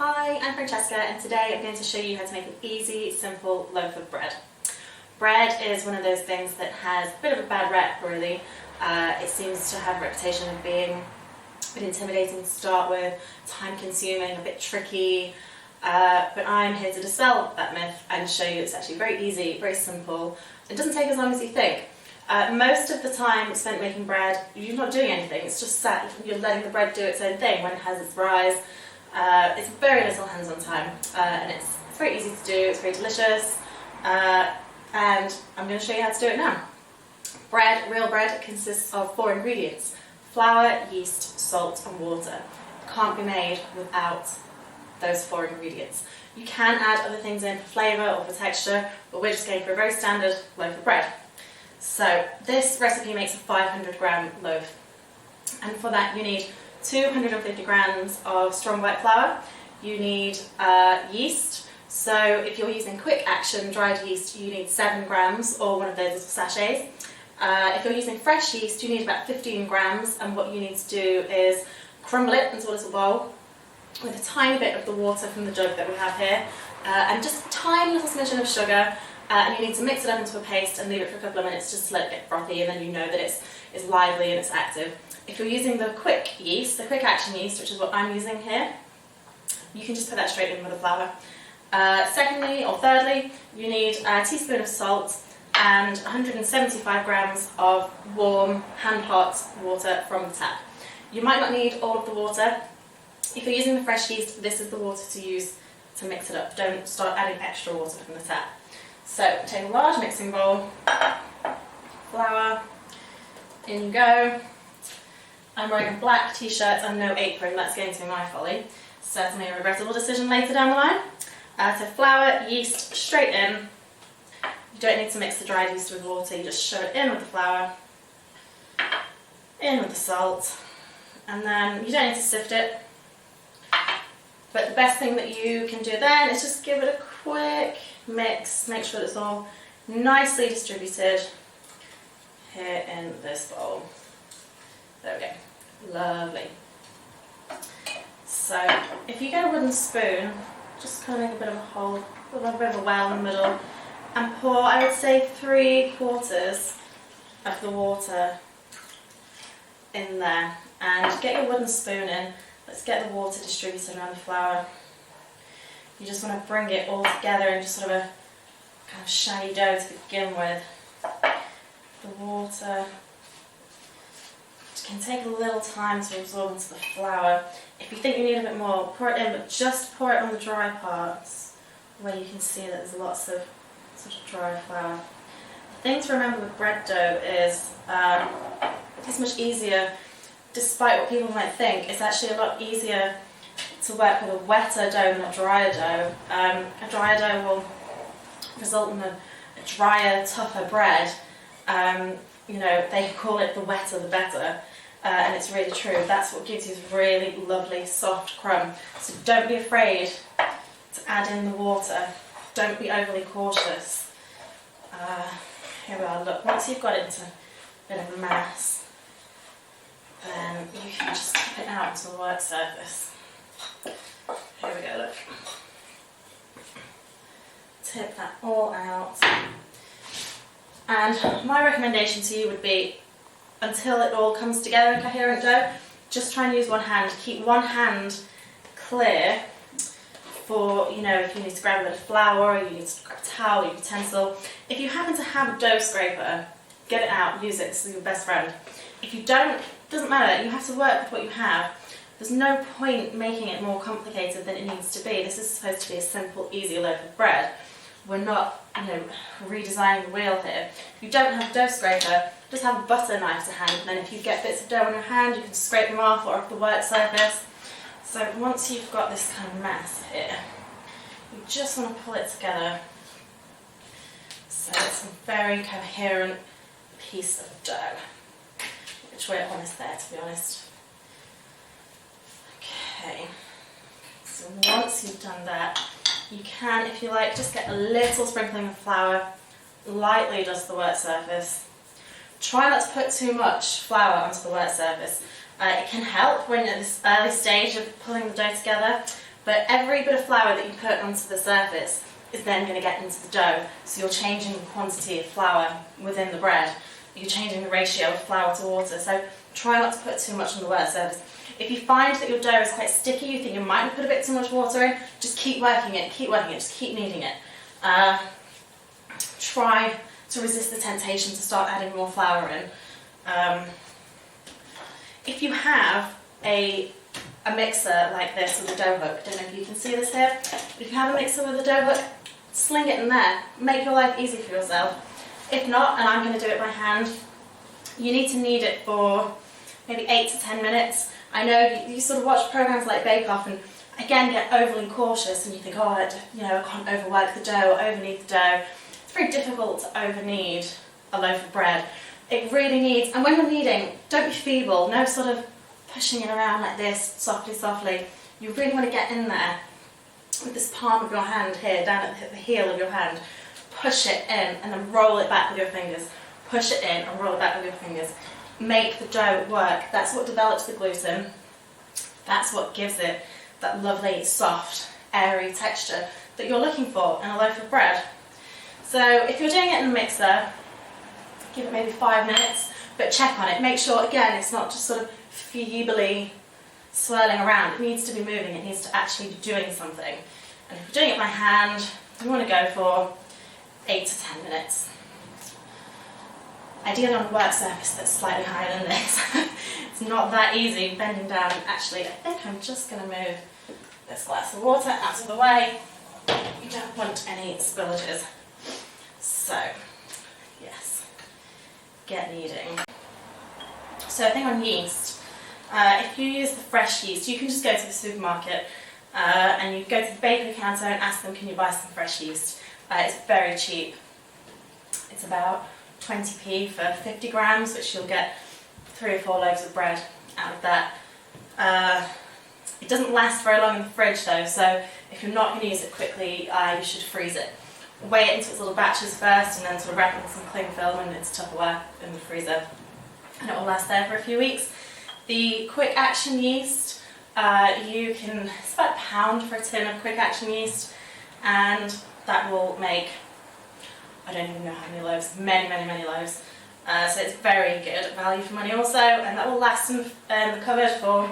Hi, I'm Francesca and today I'm going to show you how to make an easy, simple loaf of bread. Bread is one of those things that has a bit of a bad rep, really. It seems to have a reputation of being a bit intimidating to start with, time-consuming, a bit tricky, but I'm here to dispel that myth and show you it's actually very easy, very simple. It doesn't take as long as you think. Most of the time spent making bread, you're not doing anything, it's just sat, you're letting the bread do its own thing when it has its rise. It's very little hands-on time, and it's very easy to do, it's very delicious, and I'm going to show you how to do it now. Bread, real bread, consists of 4 ingredients: flour, yeast, salt and water. It can't be made without those 4 ingredients. You can add other things in for flavour or for texture, but we're just going for a very standard loaf of bread. So this recipe makes a 500-gram loaf, and for that you need 250 grams of strong white flour. You need yeast. So if you're using quick action dried yeast, you need 7 grams or one of those sachets. If you're using fresh yeast, you need about 15 grams, and what you need to do is crumble it into a little bowl with a tiny bit of the water from the jug that we have here, and just a tiny little smidgen of sugar, and you need to mix it up into a paste and leave it for a couple of minutes just to let it get frothy, and then you know that it's lively and it's active. If you're using the quick yeast, the quick action yeast, which is what I'm using here, you can just put that straight in with the flour. Secondly, or thirdly, you need a teaspoon of salt and 175 grams of warm, hand-hot water from the tap. You might not need all of the water. If you're using the fresh yeast, this is the water to use to mix it up. Don't start adding extra water from the tap. So take a large mixing bowl, flour, in you go. I'm wearing a black t-shirt and no apron, that's going to be my folly. Certainly a regrettable decision later down the line. So flour, yeast, straight in. You don't need to mix the dried yeast with water, you just shove it in with the flour, in with the salt, and then you don't need to sift it. But the best thing that you can do then is just give it a quick mix, make sure that it's all nicely distributed here in this bowl. There we go. Lovely. So if you get a wooden spoon, just kind of make a bit of a hole, a little bit of a well in the middle, and pour, I would say, 3/4 of the water in there. And get your wooden spoon in. Let's get the water distributed around the flour. You just want to bring it all together in just sort of a kind of shiny dough to begin with. The water can take a little time to absorb into the flour. If you think you need a bit more, pour it in, but just pour it on the dry parts where you can see that there's lots of sort of dry flour. The thing to remember with bread dough is it's much easier, despite what people might think, it's actually a lot easier to work with a wetter dough than a drier dough. A drier dough will result in a drier, tougher bread. You know, they call it the wetter the better, and it's really true. That's what gives you this really lovely, soft crumb. So don't be afraid to add in the water. Don't be overly cautious. Here we are, look, once you've got it into a bit of a mass, then you can just tip it out onto the work surface. Here we go, look. Tip that all out. And my recommendation to you would be, until it all comes together in coherent dough, just try and use one hand. Keep one hand clear for, you know, if you need to grab a bit of flour, or you need to grab a towel, or a utensil. If you happen to have a dough scraper, get it out, use it, it's your best friend. If you don't, it doesn't matter, you have to work with what you have. There's no point making it more complicated than it needs to be. This is supposed to be a simple, easy loaf of bread. We're not, you know, redesigning the wheel here. If you don't have a dough scraper, just have a butter knife to hand, and then if you get bits of dough in your hand, you can scrape them off or off the work surface. So once you've got this kind of mass here, you just want to pull it together so it's a very coherent piece of dough, which we're almost there, to be honest. Okay, so once you've done that, you can, if you like, just get a little sprinkling of flour, lightly dust the work surface. Try not to put too much flour onto the work surface. It can help when you're at this early stage of pulling the dough together, But every bit of flour that you put onto the surface is then going to get into the dough. So you're changing the quantity of flour within the bread. You're changing the ratio of flour to water. So try not to put too much on the wet surface. If you find that your dough is quite sticky, you think you might have put a bit too much water in, just keep working it, just keep kneading it. Try to resist the temptation to start adding more flour in. If you have a mixer like this with a dough hook, I don't know if you can see this here, but if you have a mixer with a dough hook, sling it in there, make your life easy for yourself. If not, and I'm going to do it by hand, you need to knead it for maybe 8 to 10 minutes. I know you sort of watch programs like Bake Off and again get overly cautious and you think, oh, I can't overwork the dough or overknead the dough. It's very difficult to overknead a loaf of bread. It really needs, and when you're kneading, don't be feeble, no sort of pushing it around like this, softly. You really want to get in there with this palm of your hand here, down at the heel of your hand. Push it in and then roll it back with your fingers. Push it in and roll it back with your fingers. Make the dough work. That's what develops the gluten. That's what gives it that lovely, soft, airy texture that you're looking for in a loaf of bread. So if you're doing it in a mixer, give it maybe 5 minutes, but check on it. Make sure, again, it's not just sort of feebly swirling around. It needs to be moving. It needs to actually be doing something. And if you're doing it by hand, you want to go for 8 to 10 minutes. Ideally on a work surface that's slightly higher than this. It's not that easy bending down. Actually, I think I'm just going to move this glass of water out of the way. You don't want any spillages. So, yes, get kneading. So I think on yeast, if you use the fresh yeast, you can just go to the supermarket and you go to the bakery counter and ask them, can you buy some fresh yeast? It's very cheap. It's about 20p for 50 grams, which you'll get 3 or 4 loaves of bread out of that. It doesn't last very long in the fridge though, so if you're not going to use it quickly, you should freeze it. Weigh it into its little batches first and then sort of wrap it in some cling film and it's Tupperware in the freezer. And it will last there for a few weeks. The quick action yeast, it's about £1 for a tin of quick action yeast, and that will make, I don't even know how many loaves, many loaves. So it's very good value for money also, and that will last in the cupboard for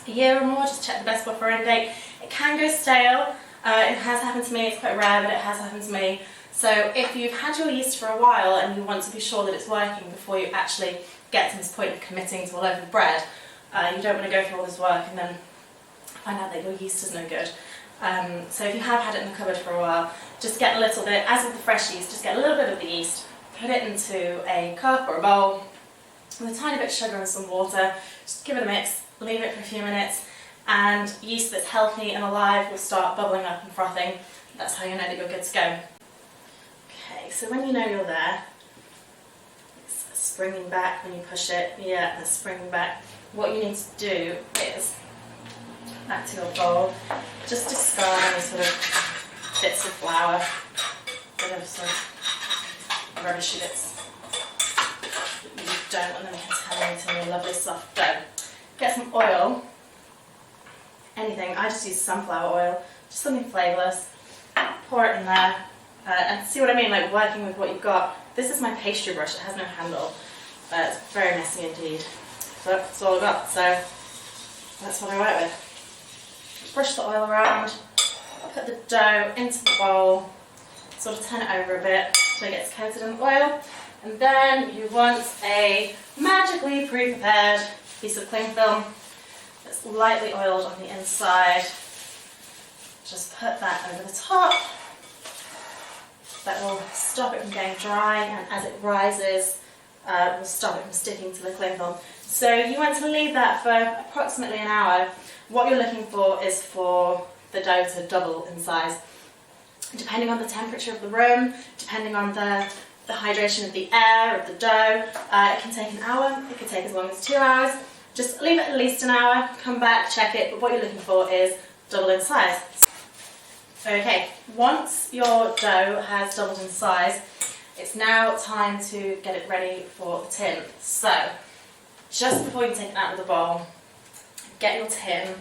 a year or more. Just check the best buffer end date. It can go stale. It has happened to me. It's quite rare, but it has happened to me. So if you've had your yeast for a while and you want to be sure that it's working before you actually get to this point of committing to a loaf of bread, you don't want to go through all this work and then find out that your yeast is no good. So if you have had it in the cupboard for a while, just get a little bit, as with the fresh yeast, just get a little bit of the yeast, put it into a cup or a bowl with a tiny bit of sugar and some water, just give it a mix, leave it for a few minutes, and yeast that's healthy and alive will start bubbling up and frothing. That's how you know that you're good to go. Okay, so when you know you're there, it's springing back when you push it, yeah, it's springing back. What you need to do is, back to your bowl, just discard any sort of bits of flour, bit of sort of rubbishy bits that you don't want them contaminating your lovely soft dough. Get some oil, anything, I just use sunflower oil, just something flavourless, pour it in there, and see what I mean, like working with what you've got. This is my pastry brush, it has no handle, it's very messy indeed, but that's all I've got, so that's what I work with. Brush the oil around, put the dough into the bowl, sort of turn it over a bit so it gets coated in oil, and then you want a magically pre-prepared piece of cling film that's lightly oiled on the inside. Just put that over the top. That will stop it from getting dry, and as it rises, will stop it from sticking to the cling film. So you want to leave that for approximately an hour. What you're looking for is for the dough to double in size. Depending on the temperature of the room, depending on the hydration of the air, of the dough, it can take an hour, it could take as long as 2 hours. Just leave it at least an hour, come back, check it, but what you're looking for is double in size. Okay, once your dough has doubled in size, it's now time to get it ready for the tin. So, just before you take it out of the bowl, get your tin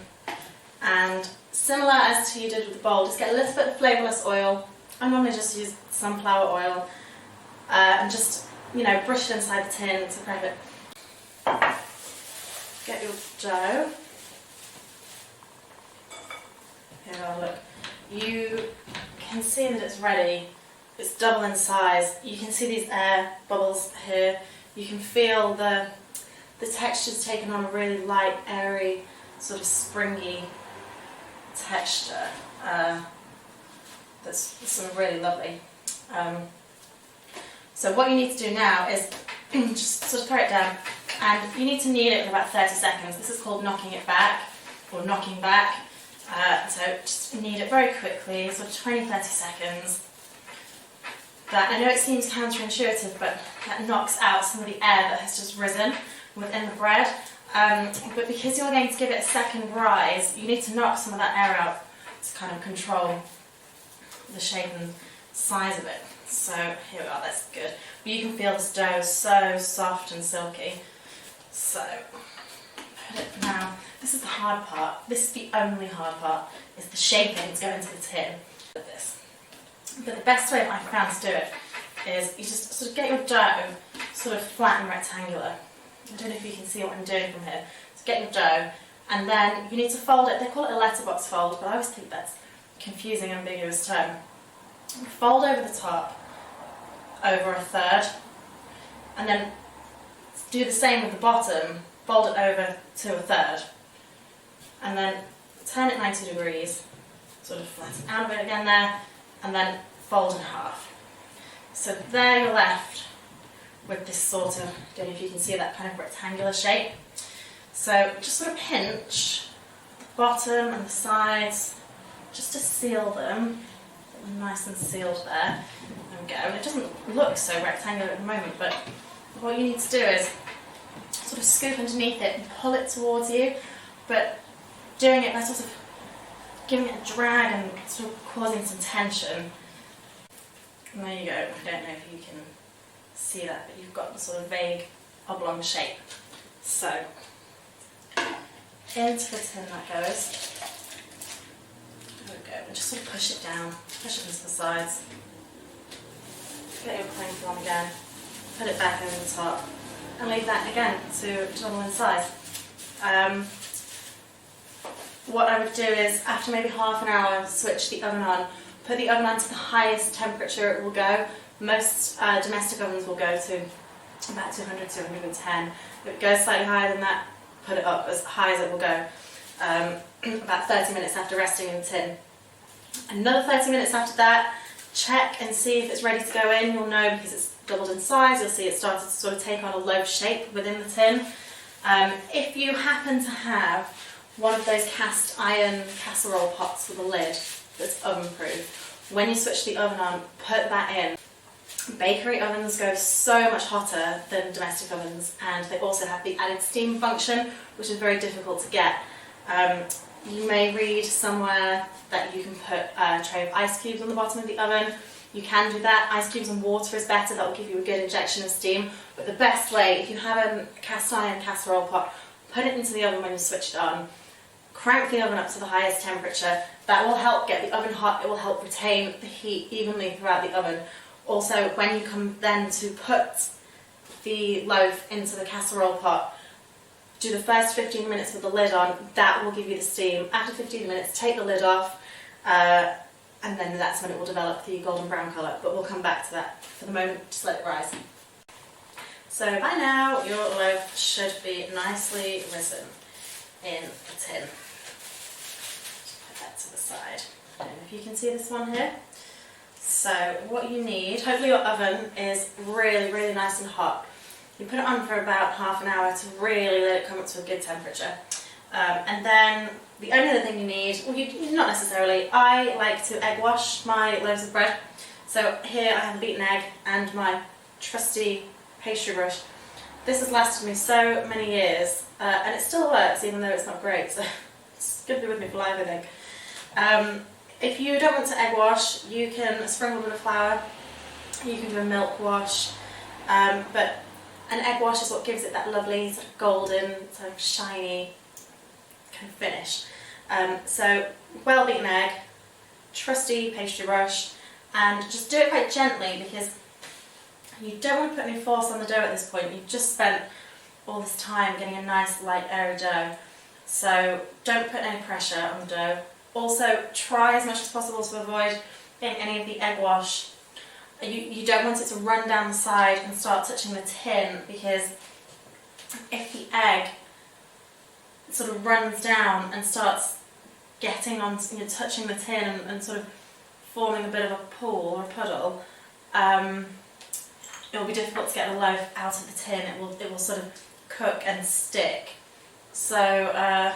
and similar as to you did with the bowl, just get a little bit of flavourless oil. I normally just use sunflower oil and just, brush it inside the tin to prep it. Get your dough. Here we are, look. You can see that it's ready. It's double in size. You can see these air bubbles here. You can feel the texture's taken on a really light, airy, sort of springy texture. That's sort of really lovely. So what you need to do now is just sort of throw it down, and you need to knead it for about 30 seconds. This is called knocking it back, or knocking back. So just knead it very quickly, sort of 20-30 seconds. That, I know it seems counterintuitive, but that knocks out some of the air that has just risen within the bread. But because you're going to give it a second rise, you need to knock some of that air out to kind of control the shape and size of it. So here we are, that's good. But you can feel this dough so soft and silky. So put it now. This is the hard part. This is the only hard part, is the shaping to go into the tin of this. But the best way that I've found to do it is you just sort of get your dough sort of flat and rectangular. I don't know if you can see what I'm doing from here. So get your dough, and then you need to fold it. They call it a letterbox fold, but I always think that's a confusing, ambiguous term. Fold over the top, over a third, and then do the same with the bottom. Fold it over to a third, and then turn it 90 degrees, sort of flatten out a bit again there, and then fold in half. So there you're left with this sort of, I don't know if you can see that kind of rectangular shape. So just sort of pinch the bottom and the sides just to seal them. Get them nice and sealed there. There we go. And it doesn't look so rectangular at the moment, but what you need to do is sort of scoop underneath it and pull it towards you, but doing it by sort of giving it a drag and sort of causing some tension. And there you go. I don't know if you can see that, but you've got the sort of vague oblong shape. So into the tin that goes. There we go. And just sort of push it down, push it into the sides. Get your cling film again, put it back over the top, and leave that again to double in size. What I would do is, after maybe half an hour, switch the oven on. Put the oven on to the highest temperature it will go. Most domestic ovens will go to about 200, 210. If it goes slightly higher than that, put it up as high as it will go. About 30 minutes after resting in the tin. Another 30 minutes after that, check and see if it's ready to go in. You'll know because it's doubled in size. You'll see it started to sort of take on a loaf shape within the tin. If you happen to have one of those cast iron casserole pots with a lid that's oven proof, when you switch the oven on, put that in. Bakery ovens go so much hotter than domestic ovens, and they also have the added steam function, which is very difficult to get. You may read somewhere that you can put a tray of ice cubes on the bottom of the oven. You can do that. Ice cubes and water is better. That will give you a good injection of steam. But the best way, if you have a cast iron casserole pot, put it into the oven when you switch it on. Crank the oven up to the highest temperature. That will help get the oven hot. It will help retain the heat evenly throughout the oven. Also, when you come then to put the loaf into the casserole pot, do the first 15 minutes with the lid on. That will give you the steam. After 15 minutes, take the lid off, and then that's when it will develop the golden brown colour. But we'll come back to that. For the moment, just let it rise. So by now, your loaf should be nicely risen in the tin. Just put that to the side. I don't know if you can see this one here. So what you need, hopefully your oven is really, really nice and hot. You put it on for about half an hour to really let it come up to a good temperature. And then the only other thing you need, well, not necessarily, I like to egg wash my loaves of bread. So here I have a beaten egg and my trusty pastry brush. This has lasted me so many years, and it still works even though it's not great, so it's going to be with me for life, I think. If you don't want to egg wash, you can sprinkle a bit of flour, you can do a milk wash, but an egg wash is what gives it that lovely sort of golden, sort of shiny kind of finish. So well beaten egg, trusty pastry brush, and just do it quite gently because you don't want to put any force on the dough at this point. You've just spent all this time getting a nice light airy dough, so don't put any pressure on the dough. Also try as much as possible to avoid getting any of the egg wash. You don't want it to run down the side and start touching the tin, because if the egg sort of runs down and starts getting on, touching the tin and sort of forming a bit of a pool or a puddle, it will be difficult to get the loaf out of the tin. It will sort of cook and stick. So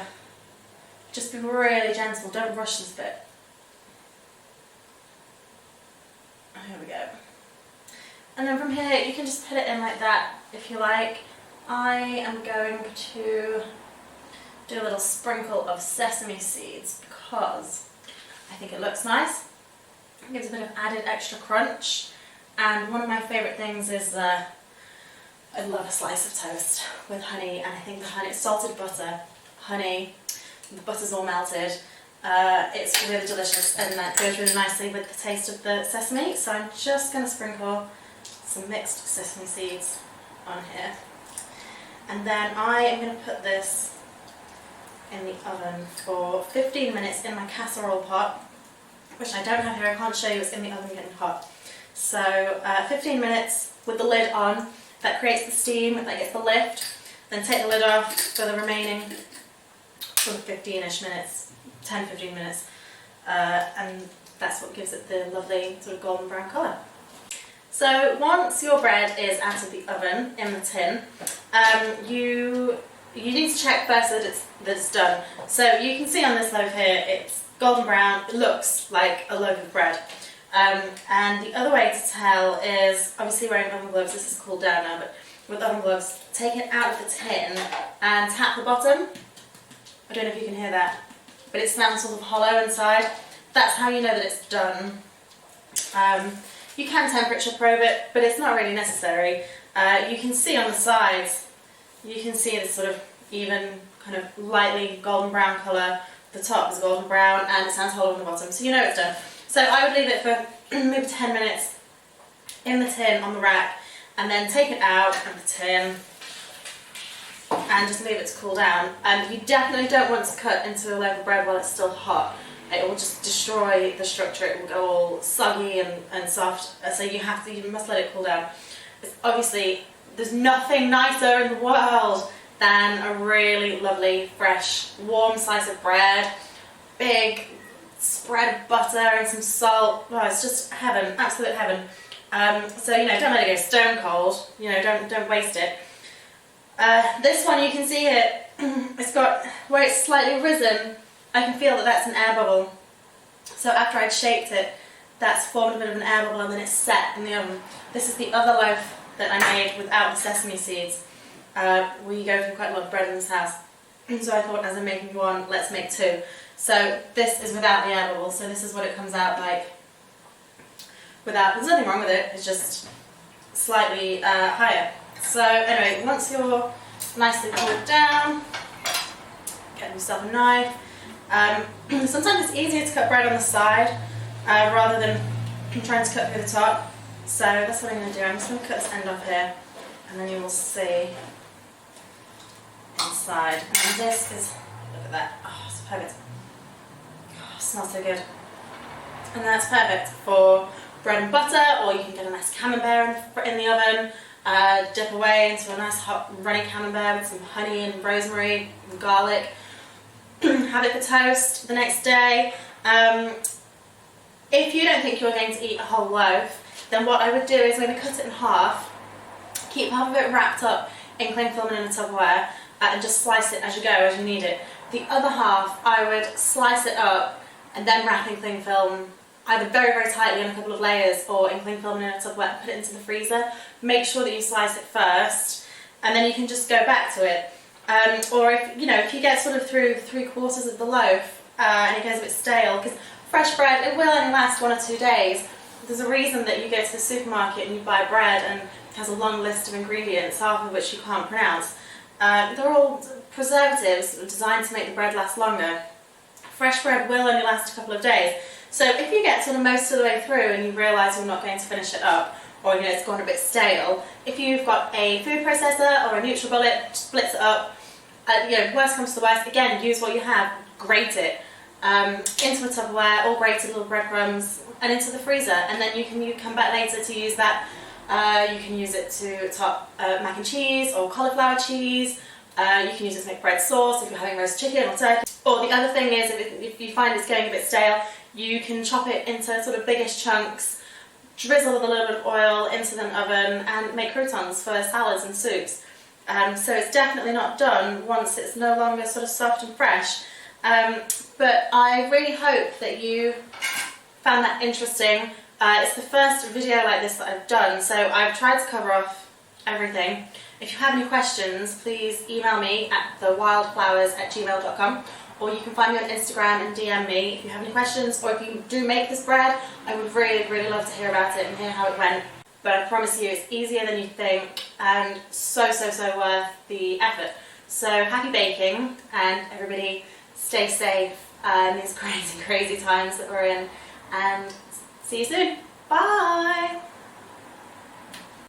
just be really gentle, don't rush this bit. Here we go. And then from here you can just put it in like that if you like. I am going to do a little sprinkle of sesame seeds because I think it looks nice. It gives a bit of added extra crunch. And one of my favourite things is I love a slice of toast with honey, and I think the honey, salted butter, honey, the butter's all melted. It's really delicious, and that goes really nicely with the taste of the sesame. So I'm just going to sprinkle some mixed sesame seeds on here. And then I am going to put this in the oven for 15 minutes in my casserole pot, which I don't have here. I can't show you, it's in the oven getting hot. So 15 minutes with the lid on. That creates the steam, that gets the lift. Then take the lid off for the remaining sort of 15-ish minutes, 10-15 minutes, and that's what gives it the lovely sort of golden brown colour. So once your bread is out of the oven in the tin, you need to check first that it's done. So you can see on this loaf here, it's golden brown. It looks like a loaf of bread. And the other way to tell is obviously wearing oven gloves. This is cooled down now, but with oven gloves, take it out of the tin and tap the bottom. I don't know if you can hear that, but it sounds sort of hollow inside. That's how you know that it's done. You can temperature probe it, but it's not really necessary. You can see on the sides, you can see the sort of even kind of lightly golden brown colour. The top is golden brown and it sounds hollow on the bottom, so you know it's done. So I would leave it for maybe 10 minutes in the tin on the rack, and then take it out of the tin and just leave it to cool down. And you definitely don't want to cut into a loaf of bread while it's still hot. It will just destroy the structure. It will go all soggy and soft. So you must let it cool down. Obviously, there's nothing nicer in the world than a really lovely, fresh, warm slice of bread, big spread of butter and some salt. Oh, it's just heaven, absolute heaven. So don't let it go stone cold. Don't waste it. This one, you can see it. It's got where it's slightly risen. I can feel that that's an air bubble. So after I'd shaped it, that's formed a bit of an air bubble, and then it's set in the oven. This is the other loaf that I made without the sesame seeds. We go through quite a lot of bread in this house, so I thought, as I'm making one, let's make two. So this is without the air bubble, so this is what it comes out like without. There's nothing wrong with it, it's just slightly higher. So anyway, once you're nicely cooled down, get yourself a knife. Sometimes it's easier to cut bread on the side rather than trying to cut through the top. So that's what I'm going to do. I'm just going to cut this end off here, and then you will see inside. And this is, look at that, oh, it's perfect. Oh, it smells so good. And that's perfect for bread and butter, or you can get a nice camembert in the oven, dip away into a nice hot runny camembert with some honey and rosemary and garlic. Have it for toast the next day. If you don't think you're going to eat a whole loaf, then what I would do is maybe cut it in half, keep half of it wrapped up in cling film and in a Tupperware, and just slice it as you go, as you need it. The other half, I would slice it up and then wrap in cling film, either very, very tightly on a couple of layers or in cling film and in a Tupperware, and put it into the freezer. Make sure that you slice it first, and then you can just go back to it. Or if you get sort of through 3/4 of the loaf and it goes a bit stale, because fresh bread, it will only last 1 or 2 days. There's a reason that you go to the supermarket and you buy bread and it has a long list of ingredients, half of which you can't pronounce. They're all preservatives designed to make the bread last longer. fresh bread will only last a couple of days. So if you get sort of most of the way through and you realise you're not going to finish it up, or it's gone a bit stale, if you've got a food processor or a NutriBullet, splits it up. Worst comes to the worst, again, use what you have, grate it into a Tupperware, all grated little breadcrumbs, and into the freezer. And then you come back later to use that. You can use it to top mac and cheese or cauliflower cheese. You can use it to make bread sauce if you're having roast chicken or turkey. Or the other thing is, if you find it's going a bit stale, you can chop it into sort of biggish chunks, drizzle with a little bit of oil into the oven, and make croutons for salads and soups. So it's definitely not done once it's no longer sort of soft and fresh. But I really hope that you found that interesting. It's the first video like this that I've done, so I've tried to cover off everything. If you have any questions, please email me at thewildflowers@gmail.com, or you can find me on Instagram and DM me if you have any questions, or if you do make this bread, I would really, really love to hear about it and hear how it went. But I promise you, it's easier than you think, and so, so, so worth the effort. So happy baking, and everybody stay safe in these crazy, crazy times that we're in, and see you soon. Bye!